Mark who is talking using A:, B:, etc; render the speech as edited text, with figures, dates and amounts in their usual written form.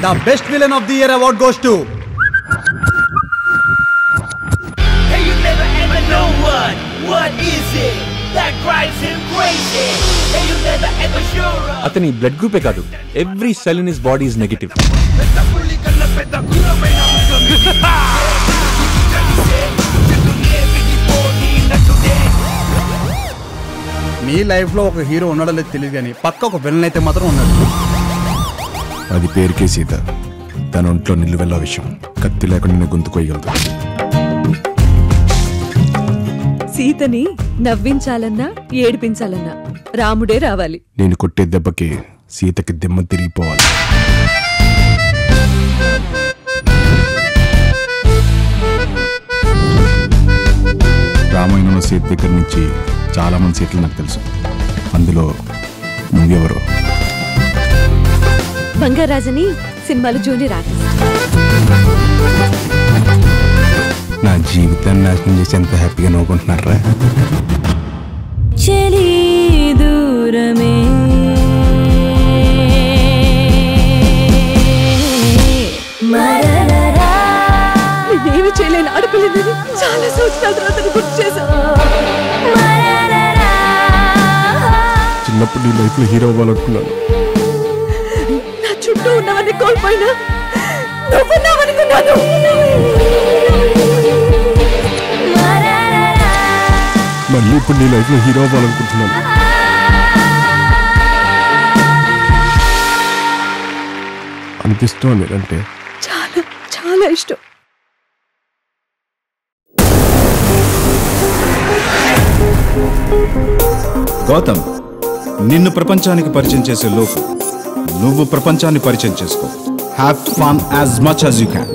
A: The best villain of the year award goes to
B: Hey, you never ever know what is it that drives him crazy? Hey, you never ever sure.
C: అతని blood గ్రూపే కాదు, every cell in his body is negative.
A: Me life లో ఒక hero ఉన్నాడో లేదు తెలియదు కానీ పక్క ఒక విలన్ అయితే మాత్రం ఉన్నాడు.
D: అది పేరుకే సీత. తన ఒంట్లో నిలువెల్ల విషయం కత్తి లేకుండా గొంతు కొయ్యగలదు.
E: సీతని నవ్వించాలన్నా ఏడిపించాలన్నా రాముడే రావాలి.
D: నేను కొట్టే దెబ్బకి సీతకి దెమ్మ తిరిగిపోవాలి. రామాయణంలో సీత దగ్గర నుంచి చాలా మంది సీతలు నాకు తెలుసు. అందులో నువ్వెవరో?
E: బంగారాజని సినిమాలో జూనియర్ ఆర్టిస్ట్.
D: నా జీవితాన్ని నాశనం చేసి ఎంత హ్యాపీగా నవ్వుకుంటున్నారా?
E: చలి దూరమే నేనేమి చేయలేని ఆడపిల్లని చాలా సంవత్సరాల తర్వాత గుర్తు చేశాను.
D: చిన్నప్పుడు నీ లైఫ్ లో హీరో అవ్వాలనుకున్నాను.
E: నా చుట్టూ ఉన్నవన్నీ కోల్పోయినా నువ్వున్నావనుకున్నాను.
D: మళ్ళీ ఇప్పుడు నీ లైఫ్ లో హీరో అవ్వాలనుకుంటున్నాను. అనిపిస్తుంది అంటే
E: చాలా చాలా ఇష్టం.
F: గౌతమ్, నిన్ను ప్రపంచానికి పరిచయం చేసే లోపు నువ్వు ప్రపంచాన్ని పరిచయం చేసుకో. Have fun as much as you can.